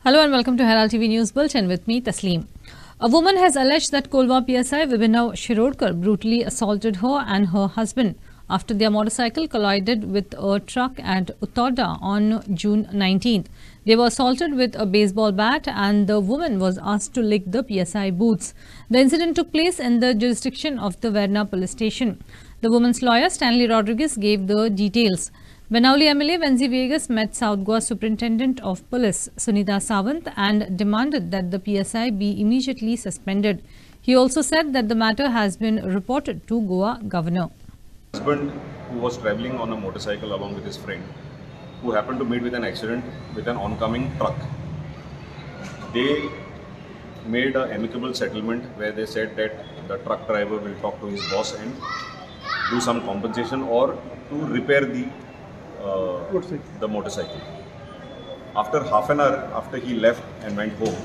Hello and welcome to Herald TV News Bulletin with me, Tasleem. A woman has alleged that Kolwa PSI Vibhinav Shirodkar brutally assaulted her and her husband after their motorcycle collided with a truck at Uttarda on June 19th. They were assaulted with a baseball bat and the woman was asked to lick the PSI boots. The incident took place in the jurisdiction of the Verna police station. The woman's lawyer, Stanley Rodriguez, gave the details. Banauli MLA Venzi Vegas met South Goa Superintendent of Police, Sunita Sawant, and demanded that the PSI be immediately suspended. He also said that the matter has been reported to Goa Governor. Husband who was travelling on a motorcycle along with his friend, who happened to meet with an accident with an oncoming truck. They made an amicable settlement where they said that the truck driver will talk to his boss and do some compensation or to repair the motorcycle. After half an hour, after he left and went home,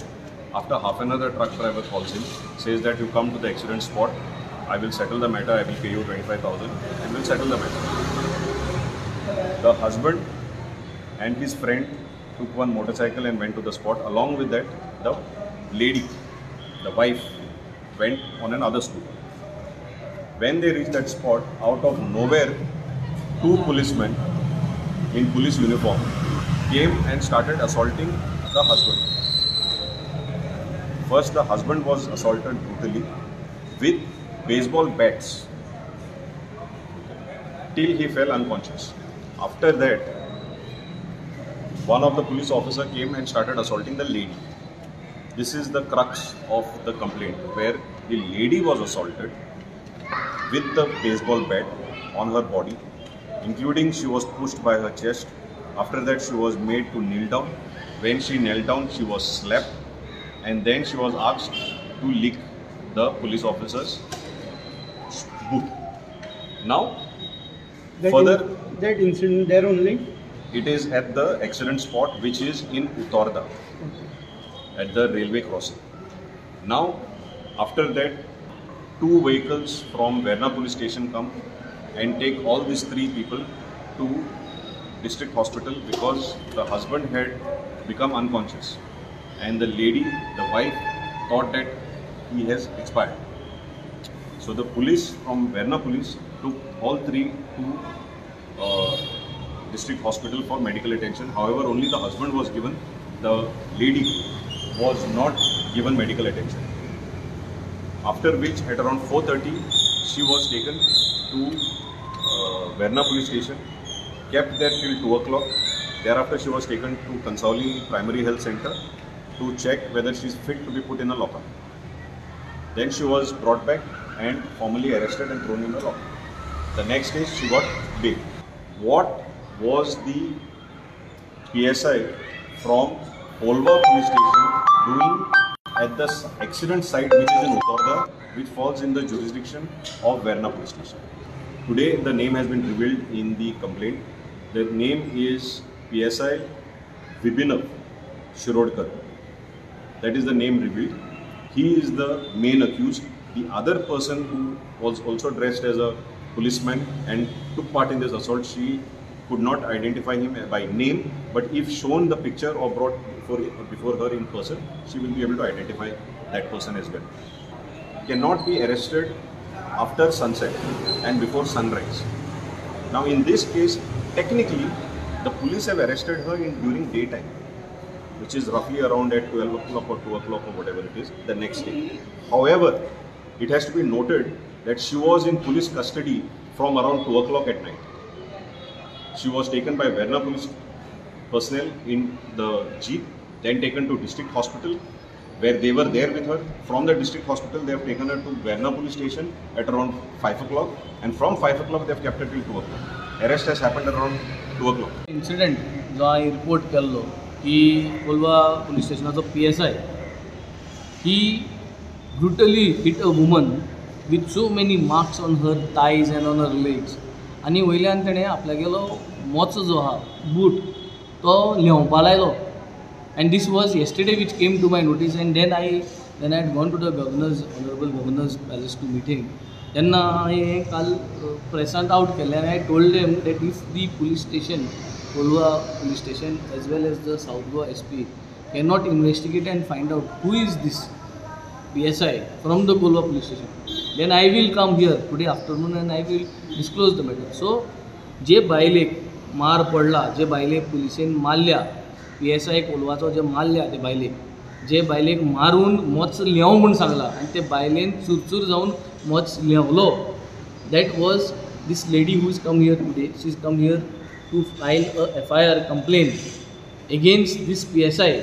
after half an hour the truck driver calls him, says that you come to the accident spot, I will settle the matter, I will pay you 25,000 and will settle the matter. The husband and his friend took one motorcycle and went to the spot. Along with that, the lady, the wife, went on another scooter. When they reached that spot, out of nowhere, two policemen in police uniform came and started assaulting the husband. First, the husband was assaulted brutally with baseball bats till he fell unconscious. After that, one of the police officers came and started assaulting the lady. This is the crux of the complaint, where the lady was assaulted with the baseball bat on her body, including she was pushed by her chest. After that, she was made to kneel down. When she knelt down, she was slapped, and then she was asked to lick the police officer's boot. Now, that incident there only? It is at the accident spot, which is in Uttarda, at the railway crossing. Now, after that, two vehicles from Verna police station come and take all these three people to district hospital because the husband had become unconscious and the lady, the wife, thought that he has expired. So the police from Verna police took all three to district hospital for medical attention. However, only the husband was given. The lady was not given medical attention. After which, at around 4:30, she was taken to Verna police station, kept there till 2 o'clock. Thereafter, she was taken to Kansauli Primary Health Center to check whether she is fit to be put in a locker. Then she was brought back and formally arrested and thrown in a locker. The next day, she got bail. What was the PSI from Kolwa police station doing at the accident site, which is in Uttarda, which falls in the jurisdiction of Verna police station? Today, the name has been revealed in the complaint. The name is PSI Vibhinav Shirodkar. That is the name revealed. He is the main accused. The other person who was also dressed as a policeman and took part in this assault, she could not identify him by name, but if shown the picture or brought before her in person, she will be able to identify that person as well. Cannot be arrested after sunset and before sunrise. Now in this case, technically, the police have arrested her during daytime, which is roughly around at 12 o'clock or 2 o'clock or whatever it is, the next day. However, it has to be noted that she was in police custody from around 2 o'clock at night. She was taken by Verna police personnel in the jeep, then taken to district hospital, where they were there with her. From the district hospital, they have taken her to Verna police station at around 5 o'clock, and from 5 o'clock, they have kept her till 2 o'clock. Arrest has happened around 2 o'clock. Incident जो हांवें report केल्लो की Colva police स्टेशनाचो PSI, he brutally hit a woman with so many marks on her thighs and on her legs. आनी वयल्यान तेणें आपल्यागेलो मोचो जो आहा बूट तो लेवपा लायलो. And this was yesterday which came to my notice, and then I had gone to the honorable governor's palace to meet him. Then I call present out and I told them that if the police station, Kolwa police station, as well as the South Goa SP cannot investigate and find out who is this PSI from the Kolva police station, then I will come here today afternoon and I will disclose the matter. So, जे बायलेक मार पडला, जे बायलेक पुलिसेन मारल्या, PSI कोलवाचो जे मारल्या ते बायलेक, जे बायलेक मारून मोच लेव म्हणून सांगला आणि ते बायलेन चुरचूर जाऊन मोच लेवलो, that was this lady who is come here today. She is come here to file a FIR complaint against this PSI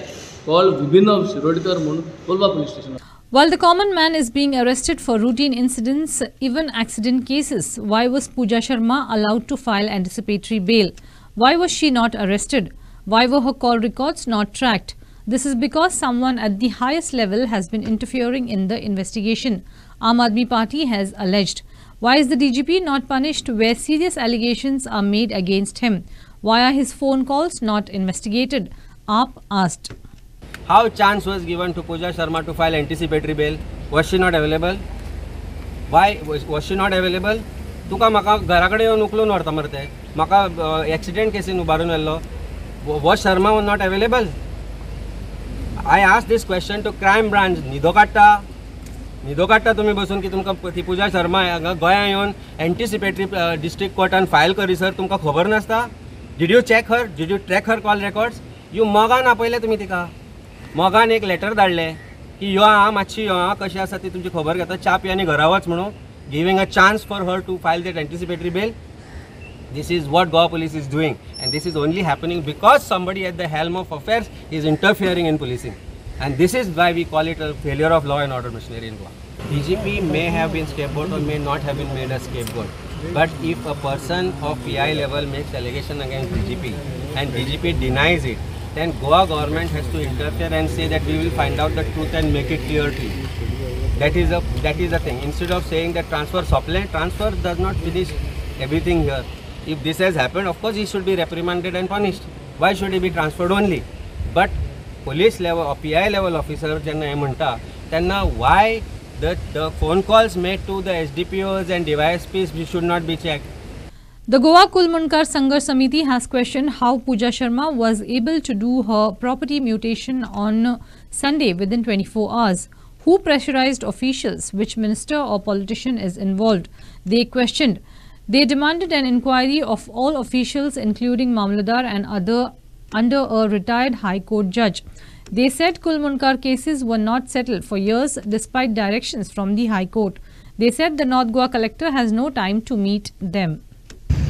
called Vibhinav Shirodkar म्हणून Kolwa police station. While the common man is being arrested for routine incidents, even accident cases, why was Pooja Sharma allowed to file anticipatory bail? Why was she not arrested? Why were her call records not tracked? This is because someone at the highest level has been interfering in the investigation, Aam Aadmi Party has alleged. Why is the DGP not punished where serious allegations are made against him? Why are his phone calls not investigated? AAP asked. How chance was given to Pooja Sharma to file anticipatory bail? Was she not available? Why was she not available? तुका म्हाका घरा कडेन येवन उखलून व्हरता मरे ते म्हाका एक्सिडेंट केसीन उबारून व्हेल्लो. Was Sharma was not available? I asked this question to crime branch. न्हिदो काडटा तुमी बसून की तुमकां ती पूजा शर्मा हांगा गोंयां येवन एंटिसिपेटरी डिस्ट्रिक्ट कोर्टान फायल करी सर तुमकां खबर नासता? Did you check her? Did you track her call records? You मोगान आपयले तुमी तिका. मोगान एक लेटर धाडले की यो आं मातशी यो आं कशी आसा ती तुमची खबर घेता च्या पी आनी घरा वच म्हणून, giving a chance for her to file that anticipatory bail. This is what Goa police is doing, and this is only happening because somebody at the helm of affairs is interfering in policing, and this is why we call it a failure of law and order machinery in Goa. DGP may have been scapegoat or may not have been made a scapegoat, but if a person of PI level makes allegation against DGP and DGP denies it, then Goa government has to interfere and say that we will find out the truth and make it clear to you. That is the thing. Instead of saying that transfer does not finish everything here. If this has happened, of course he should be reprimanded and punished. Why should he be transferred only? But police level or PI level officer jenna हे म्हणता त्यांना why the phone calls made to the SDPOs and DYSPs should not be checked. The Goa Kul Munkar Sangharsh Samiti has questioned how Pooja Sharma was able to do her property mutation on Sunday within 24 hours. Who pressurized officials? Which minister or politician is involved? They questioned. They demanded an inquiry of all officials, including Mamladar and other under a retired High Court judge. They said Kul Munkar cases were not settled for years despite directions from the High Court. They said the North Goa collector has no time to meet them.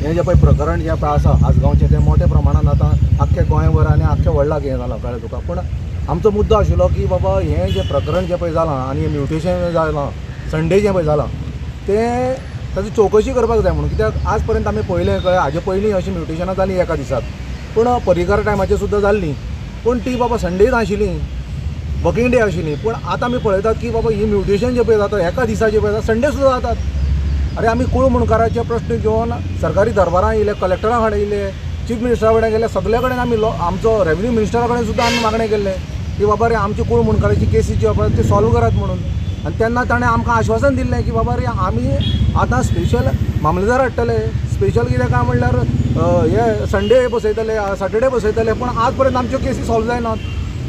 हे जे पळय प्रकरण जे पळय आसा आसगांवचे ते मोठ्या प्रमाणात आतां आख्ख्या गोंयभर आनी आख्ख्या वर्ल्डाक हें जालां कळ्ळें तुका. पूण आमचो मुद्दो आशिल्लो की बाबा हें जे प्रकरण जें पळय जालां आनी म्युटेशन जालां संडे जें पळय जालां तें ताची चवकशी करपाक जाय म्हणून. कित्याक आज पर्यंत आमी पळयलें कळ्ळें हाजे पयलीं अशीं म्युटेशनां जालीं एका दिसाक, पूण पर्रीकार टायमाचेर सुद्दां जाल्लीं, पूण ती बाबा संडेच आशिल्ली, वर्किंग डे आशिल्ली. पूण आतां आमी पळयतात की बाबा ही म्युटेशन जें पळय जाता एका दिसाचें पळय जाता संडे सुद्दां जातात. अरे आमी कूळ मुणकाराचे प्रश्न घेवन सरकारी दरबारां येयले, कलेक्टरा कडेन येयले, चीफ मिनिस्टरा कडेन गेले, सगळे कडेन आमी आमचो रेव्हेन्यू मिनिस्टरा कडेन सुद्दां आमी मागणें केल्लें की बाबा रे आमची कूळ मुणकाराची केसीस जी आसा ती सॉल्व करात म्हणून. आनी तेन्ना ताणें आमकां आश्वासन दिल्लें की बाबा रे आमी आतां स्पेशल मामलेदार हाडटले, स्पेशल कितें काय म्हणल्यार हे संडे बसयतले, सॅटर्डे बसयतले, पूण आज पर्यंत आमच्यो केसी सॉल्व जायनात.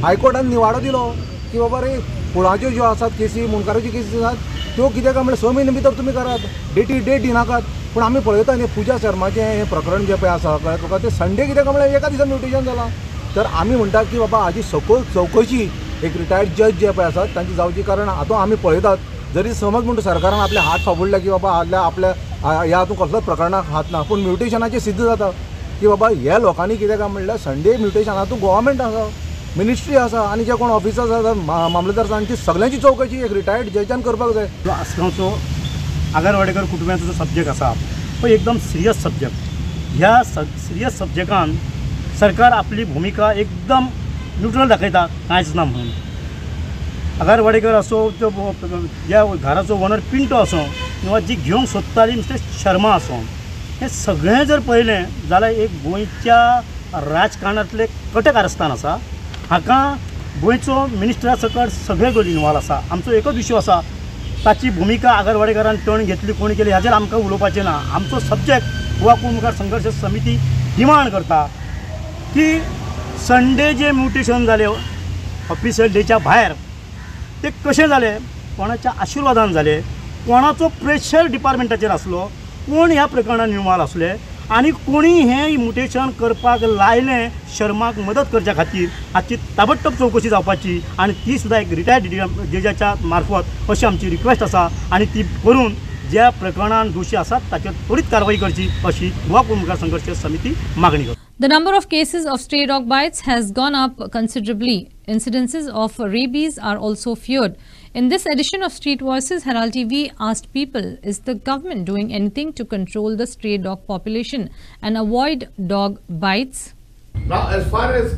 हायकोर्टान निवाडो दिलो की बाबा रे कुळाच्यो ज्यो आसात केसी, मुणकाराच्यो केसी आसात त्यो कितें काय म्हणल्यार 6 म्हयने भितर तुमी करात, डेट दिनाकात. पूण आमी पळयता न्ही पुजा शर्माचें हें प्रकरण जें पळय आसा कळ्ळें तुका, तें संडे कितें काय म्हणल्यार एका दिसा म्युटेशन जालां. तर आमी म्हणटा की बाबा हाजी सखोल चवकशी एक रिटायर्ड जज जे पळय आसात तांची जावची. कारण हातूंत आमी पळयतात जरी समज म्हणटा सरकारान आपले हात फाबुडले की बाबा आपल्या ह्या हातूंत कसलोच प्रकरणाक हात ना, पूण म्युटेशनाचें सिद्ध जाता की बाबा ह्या लोकांनी कितें काय म्हणल्यार संडे म्युटेशन हातूंत गव्हर्मेंट आसा, मिनिस्ट्री आसा आनी जे कोण ऑफिसर्स आसात मामलेदार तांची सगळ्यांची चवकशी एक रिटायर्ड जजान करपाक जाय. जो आसगांवचो आगरवाडेकर कुटुंबाचो जो सब्जेक्ट आसा तो एकदम सिरियस सब्जेक्ट. ह्या सिरियस सब्जेक्टान सरकार आपली भुमिका एकदम न्यूट्रल दाखयता, कांयच ना म्हणून. आगरवाडेकर असो तो ज्या घराचो ओनर पिंटो असो किंवा जी घेवंक सोदताली मिस्टर शर्मा असो, हें सगळें जर पळयलें जाल्यार एक गोंयच्या राजकारणांतलें कटे कारस्थान आसा. हाका गोंयचो मिनिस्टरा सकट सगळे गो इनवॉल्व आसा. आमचो एकच इश्यू आसा, ताची भुमिका आगरवाडेकरान टर्न घेतली कोणी केली हाचेर आमकां उलोवपाचें ना. आमचो सब्जेक्ट गोवा कूळ मुखार संघर्श समिती डिमांड करता की संडे जे म्युटेशन जाले ऑफिशियल डेच्या भायर ते कशें जालें कोणाच्या आशिर्वादान जालें कोणाचो प्रेशर डिपार्टमेंटाचेर आसलो कोण ह्या प्रकरणान इन्वॉल्व आसले आनी कोणी हें म्युटेशन करपाक लायलें शर्माक मदत करच्या खातीर हाची ताबडतोब चवकशी जावपाची आनी ती सुद्दां एक रिटायर्ड जजाच्या मार्फत अशी आमची रिक्वेस्ट आसा आनी ती करून ज्या प्रकरणान दोशी आसात ताचेर त्वरीत कारवाई करची अशी युवा मुखार संघर्ष समिती मागणी करता. The number of cases of stray dog bites has gone up considerably. Incidences of rabies are also feared. In this edition of Street Voices, Herald TV asked people, is the government doing anything to control the stray dog population and avoid dog bites? Now, as far as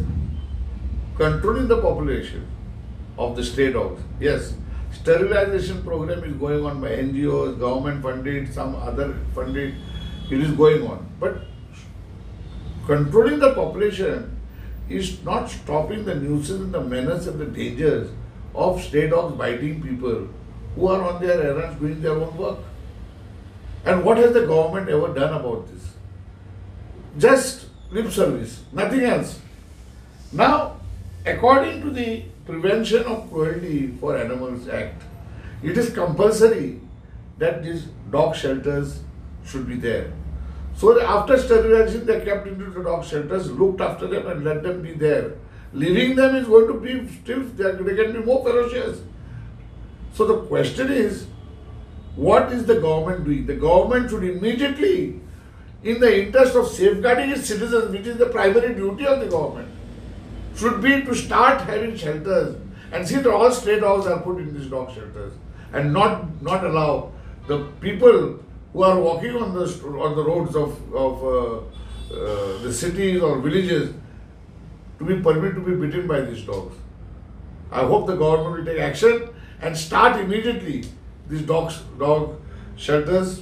controlling the population of the stray dogs, yes, sterilization program is going on by NGOs, government funded, some other funded, it is going on. But controlling the population is not stopping the nuisance and the menace and the dangers of stray dogs biting people who are on their errands doing their own work. And what has the government ever done about this? Just lip service, nothing else. Now, according to the Prevention of Cruelty for Animals Act, it is compulsory that these dog shelters should be there. So after sterilization, they are kept into the dog shelters, looked after them and let them be there. Leaving them is going to be still, they can be more ferocious. So the question is, what is the government doing? The government should immediately, in the interest of safeguarding its citizens, which is the primary duty of the government, should be to start having shelters and see that all stray dogs are put in these dog shelters and not allow the people who are walking on the roads of the cities or villages to be permitted to be bitten by these dogs. I hope the government will take action and start immediately these dog shelters,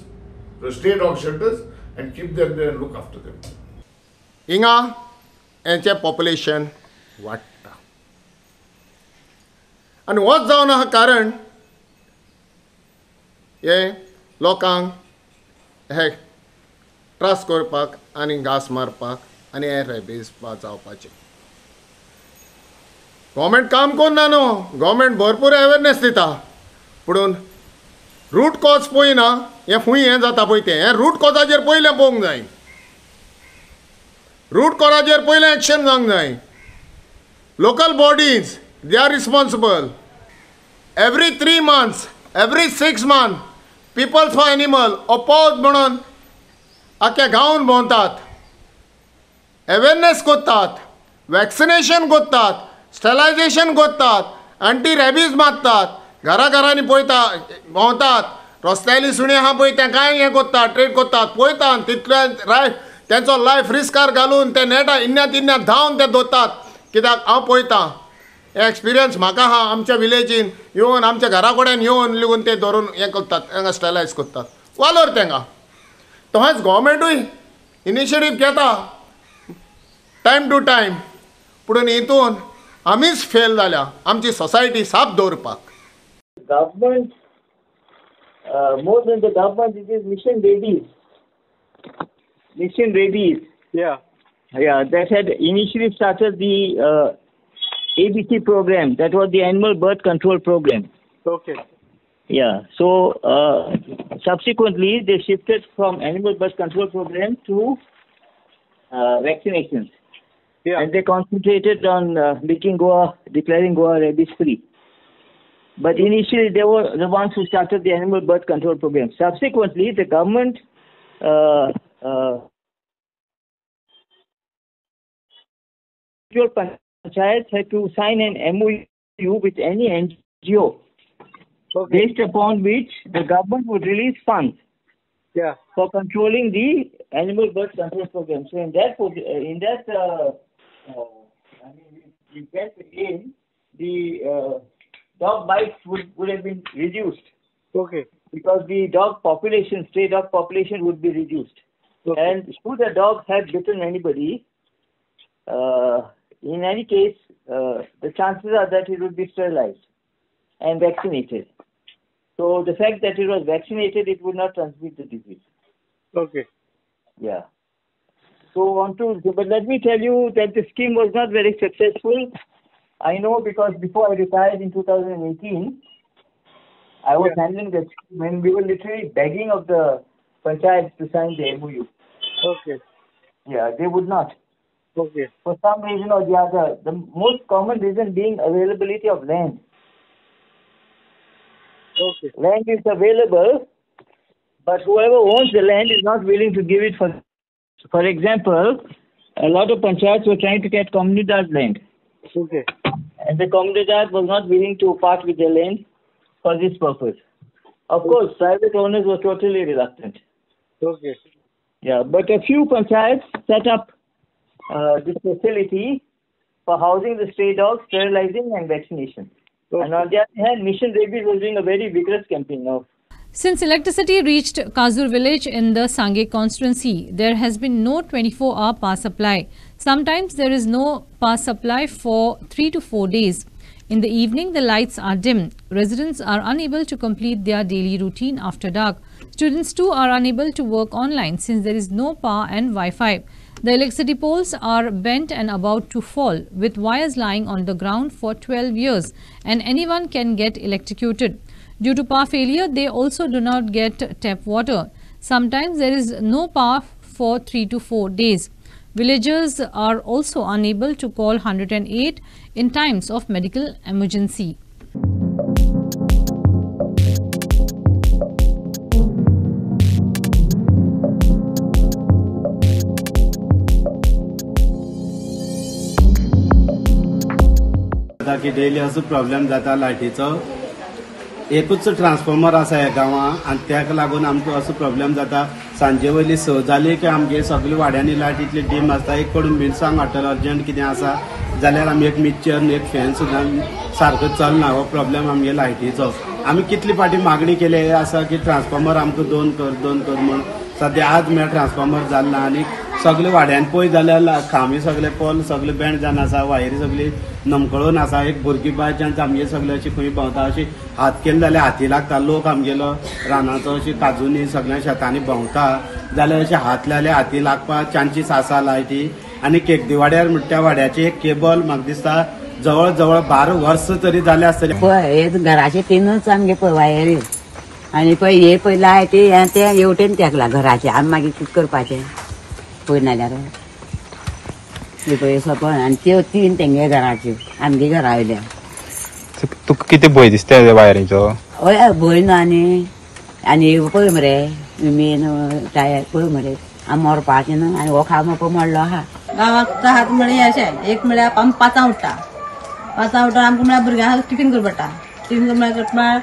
the stray dog shelters, and keep them there and look after them. Inga यांचे population वाडटा आनी होच जावन आहा कारण हे लोकांक हे त्रास करपाक आनी घास मारपाक आनी हे रेबीज जावपाचें गव्हर्मेंट काम करना न्हू गव्हर्मेंट भरपूर अवेरनेस दिता पूण रूट कॉज पळयना हें खूंय हें जाता पळय तें हें रूट कॉजाचेर पयलें पळोवंक जाय रूट कॉजाचेर पयलें एक्शन जावंक जाय local bodies they are responsible every 3 months every 6 months peoples for animal oppose म्हणून आख्या गांवांत भोंवतात अवेरनेस करतात वॅक्सिनेशन करतात स्टेलायजेशन करतात एंटी रेबीज मारतात घरांनी पळयता भोंवतात रस्त्यांनी सुणी आहा पळय तेंकांय हें करतात ट्रीट करतात पळयतात तितले तेंचो लायफ रिस्कार घालून ते नेटा इन्यात धांवन ते दवरतात कित्याक हांव पळयतां हे एक्सपिरियन्स म्हाका आहा आमच्या विलेजीन येवन आमच्या घरा कडेन येवन लिगून ते धरून हें करतात तांकां स्टेलायज करतात वालोर तांकां तशेंच गव्हर्मेंटूय इनिशिएटीव घेता टायम टू टायम पूण हितून आमीच फेल जाल्या आमची सोसायटी साफ दवरपाक government, more than the government, it is Mission Rabies. Mission Rabies. Yeah. Yeah, that had initially started the ABC program. That was the Animal Birth Control Program. Okay. Yeah. So subsequently, they shifted from Animal Birth Control Program to vaccinations. Yeah. And they concentrated on declaring Goa rabies free. But initially, they were the ones who started the Animal Birth Control Program. Subsequently, the government panchayats had to sign an MOU with any NGO, based upon which the government would release funds for controlling the Animal Birth Control Program. So in that we get in the dog bites would have been reduced. Okay. Because the stray dog population would be reduced. Okay. And should a dog have bitten anybody, in any case, the chances are that it would be sterilized and vaccinated. So the fact that it was vaccinated, it would not transmit the disease. Okay. Yeah. So but let me tell you that the scheme was not very successful. I know because before I retired in 2018, I was handling that when we were literally begging of the panchayats to sign the MOU. Okay. Yeah, they would not. Okay. For some reason or the other. The most common reason being availability of land. Okay. Land is available, but whoever owns the land is not willing to give it for example, a lot of panchayats were trying to get Comunidad land. Okay. And the Comunidad was not willing to part with their land for this purpose. Of course, private owners were totally reluctant. Okay. Yeah, but a few panchayats set up this facility for housing the stray dogs, sterilizing and vaccination. Okay. And on the other hand, Mission Rabies was doing a very vigorous campaign now. Since electricity reached Kazur village in the Sangay constituency, there has been no 24-hour power supply. Sometimes there is no power supply for 3 to 4 days. In the evening, the lights are dim. Residents are unable to complete their daily routine after dark. Students too are unable to work online since there is no power and Wi-Fi. The electricity poles are bent and about to fall, with wires lying on the ground for 12 years, and anyone can get electrocuted. Due to power failure, they also do not get tap water. Sometimes there is no power for 3 to 4 days. Villagers are also unable to call 108 in times of medical emergency. Daily असो problem जाता लायटीचो एकूच transformer आसा ह्या गांवांत आनी त्याक लागून आमकां असो प्रॉब्लेम जाता सांजे वयली 6 जाली की आमगे सगळ्या वाड्यांनी लायट इतली डीम आसता एक कडून मिरसांग हाडटलो अर्जंट कितें आसा जाल्यार आमी एक मिक्सचर एक फॅन सुद्दां सारको चलना हो प्रॉब्लेम आमगे लायटीचो आमी कितली फाटी मागणी केली आसा की ट्रान्सफॉर्मर आमकां दोन कर म्हूण सद्या आज म्हळ्यार ट्रान्सफॉर्मर जालना आनी सगळे वाड्यान पळय जाल्यार खांबे सगळे पोल सगळे बँड जावन आसा वायरी सगळी नमकळून आसा एक भुरगीं बाय चान्स आमगे सगळे अशी खंय भोंवता अशी हात केले जाल्यार हाती लागता लोक आमगेलो रानाचो अशी काजूनी सगळ्या शेतांनी भोंवता जाल्यार अशे हात लायले हाती लागपाक चान्सीस आसा लायटी आनी केकदी वाड्यार त्या वाड्याची एक केबल म्हाका दिसता जवळ जवळ 12 वर्स तरी जाले आसतले पळय घराचे 3च आमगे पळय वायरी आनी पळय हे पळय लायट ते हेवटेन तेकला घराचे आमी मागीर कितें करपाचें पळय नाल्यार पळय सपन आनी त्यो 3 तेंगे घराच्यो आमगे घरा वयल्या तुका कितें भंय दिसता वायरीचो हय भंय न्हू आनी पळय मरे मेन टायर पळय मरे आमी मरपाचें न्हू आनी हो खांबो पळय मोडलो आहा गांवांत हात म्हळ्यार अशें एक म्हळ्यार आमी 5 उठता 5 उठून आमकां म्हळ्यार भुरग्यांक टिफीन करपा पडटा टिफीन म्हळ्यार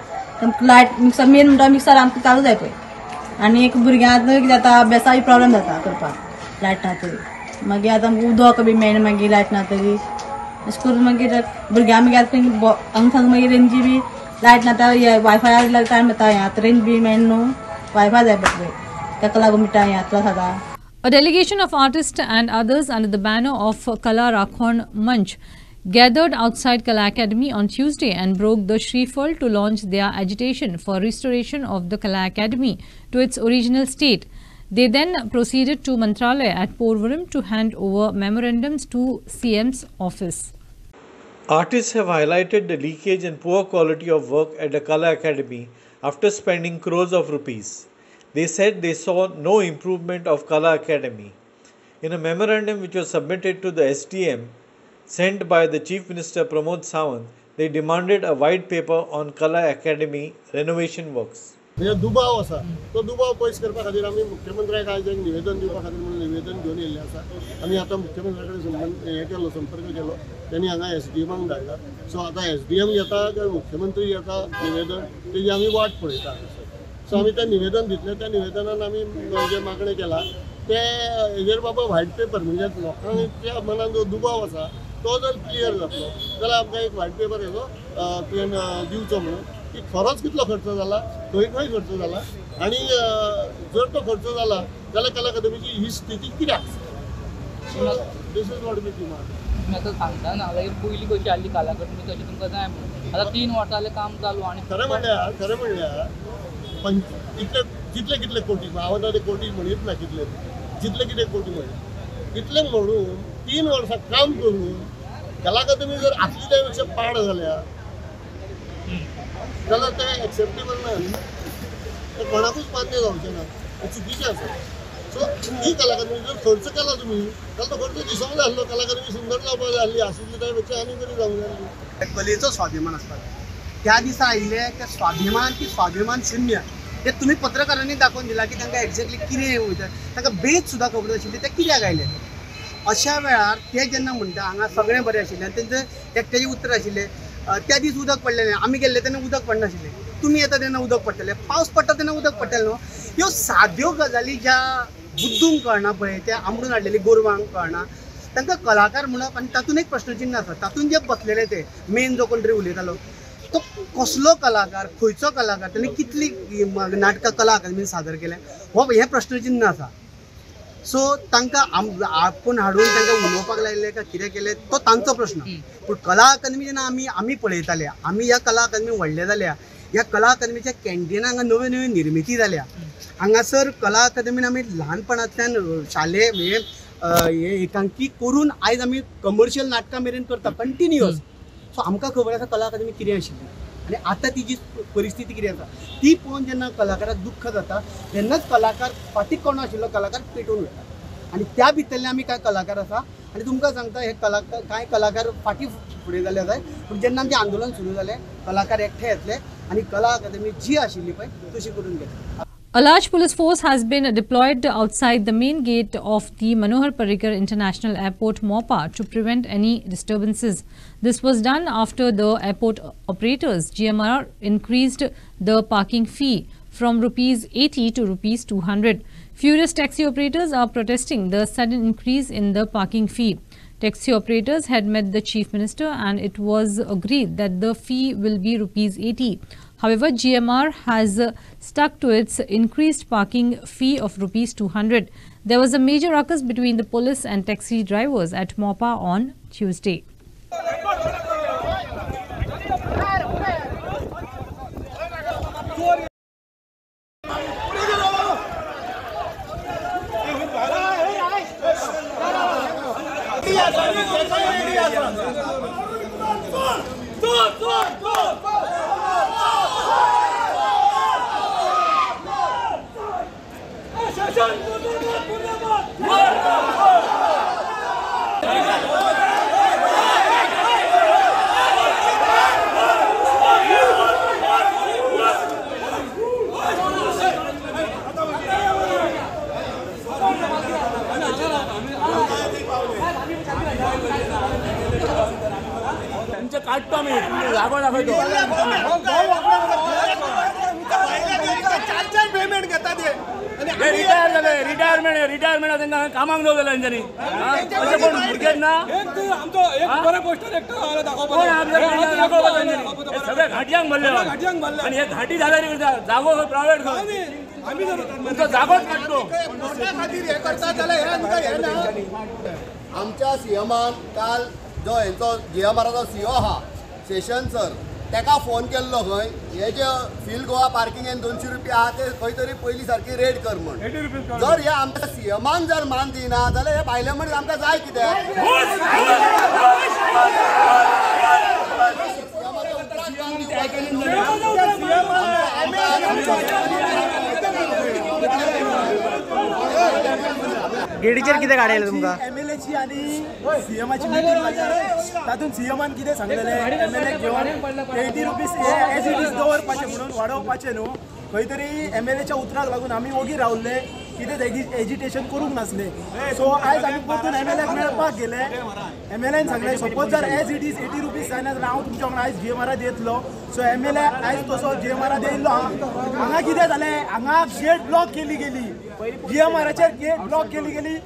लायट मिक्सर मेन म्हणटा मिक्सर आमकां चालू जाय पळय आनी एक भुरग्यांक कितें जाता अभ्यासाक प्रॉब्लेम जाता करपाक लायट ना तरी मागीर आतां आमकां उदक बी मेळना मागीर लायट ना तरी अशें करून मागीर भुरग्यांक मागीर आतां हांगा मागीर रेंजी बी लायट ना वायफाय टायम येता आतां रेंज बी मेळना न्हू वायफाय जाय पडटा ताका लागून मिटा आतां सदां. A delegation of artists and others under the banner of Kala Rakhon Manch gathered outside Kala Academy on Tuesday and broke the Shreefal to launch their agitation for restoration of the Kala Academy to its original state. They then proceeded to Mantralaya at Porvorim to hand over memorandums to CM's office. Artists have highlighted the leakage and poor quality of work at the Kala Academy after spending crores of rupees. They said they saw no improvement of Kala Academy. In a memorandum which was submitted to the SDM, sent by the Chief Minister Pramod Sawant, they demanded a white paper on Kala Academy renovation works. दुबाव आसा तो दुबाव पयस करपा खातीर आमी मुख्यमंत्र्याक आयज एक निवेदन दिवपा खातीर म्हणून निवेदन घेवन येयल्ले आसा आमी आतां मुख्यमंत्र्या कडेन संपर्क केलो त्यांनी हांगा SDMाक धाडला सो आतां SDM येता काय मुख्यमंत्री येता निवेदन तेजी आमी वाट पळयता सो आमी तें निवेदन दितलें त्या निवेदनान आमी जे मागणें केला ते हेजेर बाबा व्हायट पेपर म्हणजे लोकांच्या मनान जो दुबाव आसा तो जर क्लियर जातलो जाल्यार आमकां एक व्हायट पेपर हेजो तुवें दिवचो म्हणून की खरोच कितलो खर्च जाला खंय खंय खर्च जाला आनी जर तो खर्च जाला जाल्यार कला अकादमीची ही स्थिती कित्याक this is what we demand. तुमी आतां सांगता ना जाल्यार पयलीं कशी आसली कला अकादमी तशी तुमकां जाय म्हणून आतां 3 वर्सां जालें काम चालू आनी खरें म्हणल्यार कितले कितले कोटी हांव आतां ते कोटी म्हणीत ना कितले जितले कितें कोटी म्हणले इतले म्हणून 3 वर्सां काम करून कला अकादमी जर असली त्यापेक्षा पाड झाल्या जाल्यार ते एक्सेप्टेबल ना ते कोणाकूच मान्य जावचें ना हे चुकीचें आसा सो ही कला अकादमी जर खर्च केला तुम्ही जाल्यार तो खर्च दिसूंक जाय आसलो कला अकादमी सुंदर जावपाक जाय आसली आशिल्ली त्यापेक्षा आनी बरी जावंक जाय आसली कलेचो स्वाभिमान आसता त्या दिसा आयिल्ले ते स्वाभिमान शून्य ते तुम्ही पत्रकारांनी दाखोवन दिला की तांकां एक्झॅक्टली कितें वयता तांकां बेज सुद्दां खबर आशिल्ली ते कित्याक आयले अशा वेळार ते जेन्ना म्हणटा हांगा सगळें बरें आशिल्लें आनी तेंचें एकट्याचें उतर आशिल्लें त्या दीस उदक पडलें न्ही आमी गेल्ले तेन्ना उदक पडनाशिल्लें तुमी येता तेन्ना उदक पडटलें पावस पडटा तेन्ना उदक पडटलें न्हू ह्यो साद्यो गजाली ज्या बुद्दूंक कळना पळय त्या आंबडून हाडलेली गोरवांक कळना तांकां कलाकार म्हणप आनी तातूंत एक प्रश्नचिन्ह आसा तातूंत जे बसलेले ते मेन जो कोण तरी उलयतालो तो कसलो कलाकार खंयचो कलाकार ताणें कितली नाटकां कला अकादमीन सादर केलें हो हें प्रश्नचिन्ह आसा सो तांकां आपूण हाडून तांकां उलोवपाक लायलें काय कितें केलें तो तांचो प्रश्न पूण कला अकादमी जेन्ना आमी पळयताले आमी ह्या कला अकादमी व्हडले जाल्या ह्या कला अकादमीच्या कॅन्टिनां हांगा नव्यो नव्यो निर्मिती जाल्या हांगासर कला अकादमीन आमी ल्हानपणांतल्यान शालेय हे एकांकी करून आयज आमी कमर्शियल नाटकां मेरेन करता कंटिन्युअस सो आमकां खबर आसा कला अकादमी कितें आशिल्ली आनी आतां तिजी परिस्थिती कितें आसा ती पळोवन जेन्ना कलाकाराक दुख्ख जाता तेन्नाच कलाकार फाटीक कोण आशिल्लो कलाकार पेटून वता आनी त्या भितरले आमी कांय कलाकार आसा आनी तुमकां सांगता हे कलाकार कांय कलाकार फाटीं फुडें जाले जाय पूण जेन्ना आमचें आंदोलन सुरू जालें कलाकार एकठांय येतले आनी कला अकादमी जी आशिल्ली पळय तशी करून घेतली. A large police force has been deployed outside the main gate of the Manohar Parrikar International Airport, Mopa, to prevent any disturbances. This was done after the airport operators, GMR, increased the parking fee from rupees 80 to rupees 200. Furious taxi operators are protesting the sudden increase in the parking fee. Taxi operators had met the Chief Minister and it was agreed that the fee will be rupees 80. However, GMR has stuck to its increased parking fee of rupees 200. There was a major ruckus between the police and taxi drivers at Mopa on Tuesday. काढतो मी जागो दाखवतो payment घेता ते retire झाले retirement त्यांना कामाक जाऊ झालं त्यांनी कोण भुरगे ना आमचो एक बरो पोस्टर एकटो दाखवतो सगळे घाटयांक भरले आणि हे घाटी झाल्या जागो प्रायव्हेट आम्ही तुमचो जागोच काढतो खातीर हे करता जाल्यार हे ना आमच्या सीएमान काल जो हेंचो GMRचो CEO आहा सेशन सर ताका फोन केल्लो खंय हे जे फील गोवा पार्किंगेन 200 रुपया आहा ते खंय तरी पयलीं सारकी रेट कर म्हण जर हे आमच्या सीएमान जर मान दिना जाल्यार हे भायले मनीस आमकां जाय कित्याक गेडीचेर कितें काडयलें तुमकां MLAची आनी सीएमाची मीटिंग तातूंत सीएमान कितें सांगलेलें MLA घेवन 80 रुपीज एज इट इज दवरपाचें म्हणून वाडोवपाचें न्हू खंय तरी MLAच्या उतराक लागून आमी ओगी रावल्ले कितें एजिटेशन करूंक नासले सो आयज आमी परतून MLAक मेळपाक गेले MLAन सांगलें सपोज जर एज इट इज 80 रुपीज जायना जाल्यार हांव तुमच्या वांगडा आयज GMR येतलो सो MLA आयज तसो GMR येयल्लो हांगा कितें जालें हांगा गेट ब्लॉक केली गेली GMRचेर गेट ब्लॉक केली गेली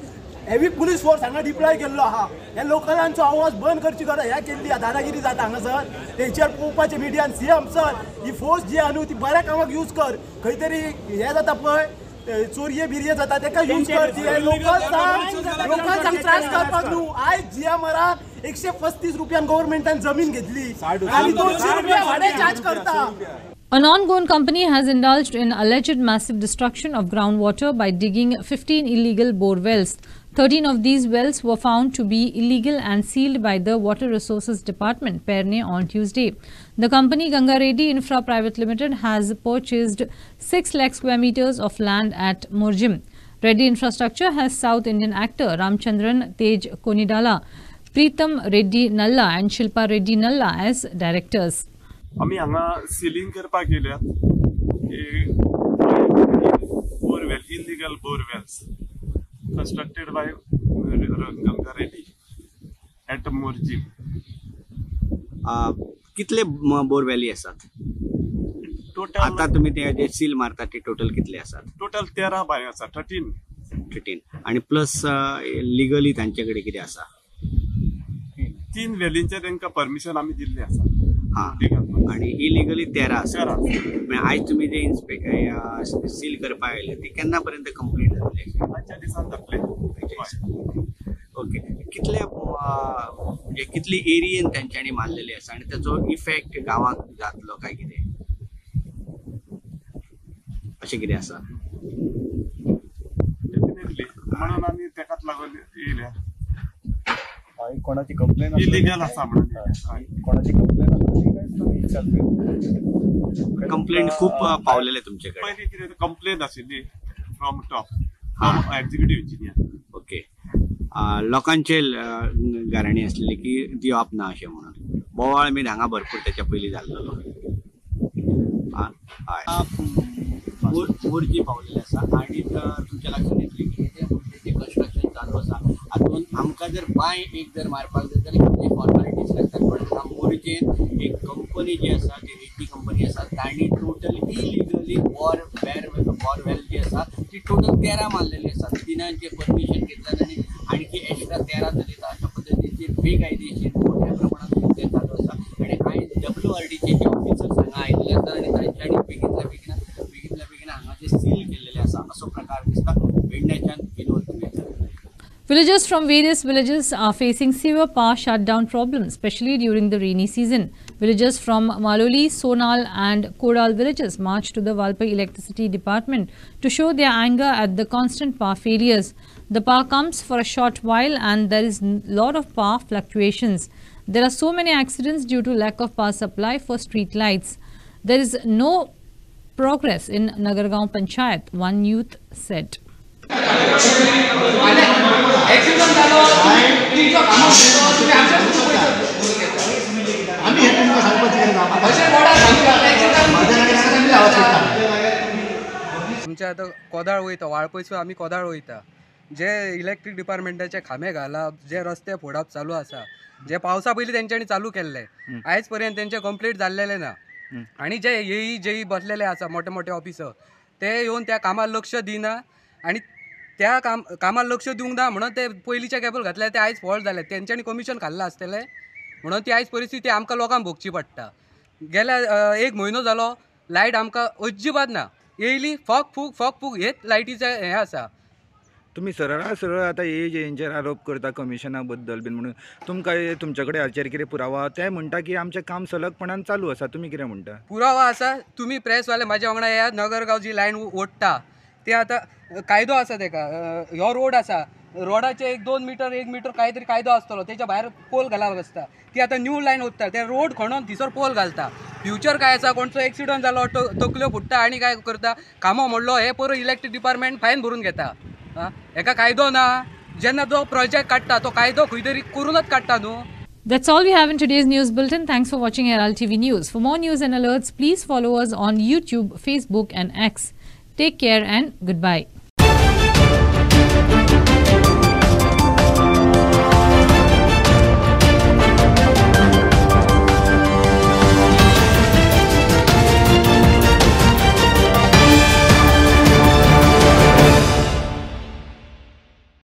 हेवी पुलीस फोर्स हांगा डिप्लॉय केल्लो आहा हे लोकलांचो आवाज बंद करची गरज ह्या केल्ली दादागिरी जाता हांगासर तेंचेर पळोवपाचें मिडियान सीएम सर ही फोर्स जी आहा न्हू ती बऱ्या कामाक यूज कर खंय तरी हे जाता पळय चोरये बिरये जाता ताका यूज कर लोकांक त्रास करपाक न्हू आयज GMRाक 135 रुपयान गव्हर्नमेंटान जमीन घेतली आनी 200 रुपया भाडे चार्ज करता. An ongoing company has indulged in alleged massive destruction of groundwater by digging 15 illegal bore wells. 13 of these wells were found to be illegal and sealed by the Water Resources Department, Perne, on Tuesday. The company Ganga Reddy Infra Private Limited has purchased 6 lakh square meters of land at Murjim. Reddy Infrastructure has South Indian actor Ramchandran Tej Konidala, Pritam Reddy Nalla and Shilpa Reddy Nalla as directors. आम्ही हांगा ceiling करपाक गेल्यात borewell illegal borewells constructed by Ganga Reddy at Murjim. कितले बोरवेली आसात total आता तुम्ही ते जे seal मारतात ते टोटल कितले आसात टोटल 13 बाय आसा 13 आणि प्लस लिगली तांच्याकडे किती आसा 3 वेलींचे तांकां परमिशन आम्ही दिल्ले आसा हा आणि इलिगली 13 आसा आज तुम्ही जे सील करपाक आयले ते केन्ना पर्यंत कंप्लीट जातले आजच्या दिसान जातले ओके कितले म्हणजे कितली एरियेन तांच्यांनी मारलेले आसा आणि त्याचो इफेक्ट गावाक जातलो काय कितें अशें कितें आसा डेफिनेटली म्हणून आम्ही तेकाच लागून येयल्या कोणाची कंप्लेन इलिगल आसा म्हणून कोणाची कंप्लेंट खूप पावलेले तुमच्याकडे पयलीं कितें कंप्लेन आशिल्ली from top from executive engineer okay लोकांचे गाराणी असलेली की दिवप ना अशें म्हणून बोवाळ मी हांगा भरपूर त्याच्या पयलीं जाल्लो मुर्जी पावलेले आसा आणि तुमच्या लक्षात येतली की ते मुर्जेचे कन्स्ट्रक्शन चालू आसा हातून आमकां जर बाय एक जर मारपाक जाय जाल्यार कितले फॉर्मेलिटीज लागतात पण मुर्जेन एक कंपनी जी आसा ती रेड्डी कंपनी आसा तांणी टोटल इलिगली बॉरवेल जी आसा ती टोटल 13 मारलेली आसा तिनांचे परमिशन घेतल्यात आणि आणखी एक्स्ट्रा 13 जाली अशा पद्दतीचे बेकायदेशीर मोठ्या प्रमाणात ते चालू आसा आणि आयज WRDचे जे ऑफिसर्स हांगा आयिल्ले आसा आणि तांच्यांनी बेगितल्या बेगीन हांगा ते सील केलेले आसा असो प्रकार दिसता वेडण्याच्यान Vinod Villagers from various villages are facing severe power shutdown problems, especially during the rainy season. Villagers from Maloli, Sonal and Kodal villages marched to the Valpai Electricity Department to show their anger at the constant power failures. The power comes for a short while and there is a lot of power fluctuations. There are so many accidents due to lack of power supply for street lights. There is no progress in Nagargaon Panchayat, one youth said. आमच्या आता कोदाळ वयता वाळपयसून आमी कोदाळ वयता जे electric डिपार्टमेंटाचे खांबे घालप जे रस्ते फोडप चालू आसा जे पावसा पयलीं तेंच्यांनी चालू केल्ले आयज पर्यंत तेंचे कंप्लीट जाल्लेले ना आणि जे जेई बसलेले आसा मोठे मोठे ऑफिसर ते येवन त्या कामार लक्ष दिना आणि त्या कामार लक्ष दिवंक ना म्हणून ते पयलींचे केबल घातले ते आयज फॉल्ट जाले तेंच्यांनी कमिशन खाल्ला आसतले म्हणून ती आयज परिस्थिती आमकां लोकांक भोगची पडटा गेल्या 1 म्हयनो जालो लायट आमकां अजिबात ना येयली फक फूक हेच लायटीचे हें आसा तुम्ही सरळ आता हेंचेर आरोप करता कमिशना बद्दल बीन म्हणून तुमकां तुमचे कडेन हाचेर कितें पुरावा ते म्हणटा की आमचें काम सलगपणान चालू आसा तुमी कितें म्हणटा पुरावा आसा तुमी प्रेसवाले म्हाज्या वांगडा या नगरगांव जी लायन ओडटा ते आतां कायदो आसा तेका हो रोड आसा रोडाचे 1-2 मीटर 1 मीटर काहीतरी कायदो आसतलो तेच्या भायर पोल घालप आसता ती आतां न्यू लायन ओडटा ते रोड खणून थिसर पोल घालता फ्युचर काय आसा कोणचो एक्सिडंट जालो तकल्यो फुट्टा आनी काय करता कामो मोडलो हे पळय इलेक्ट्रीक डिपार्टमेंट फायन भरून घेता हेका कायदो ना जेन्ना तो प्रोजेक्ट काडटा तो कायदो खंय तरी करूनच काडटा न्हू. That's all we have in today's news bulletin. Thanks for watching Herald TV News. For more news and alerts, please follow us on YouTube, Facebook and X. Take care and goodbye.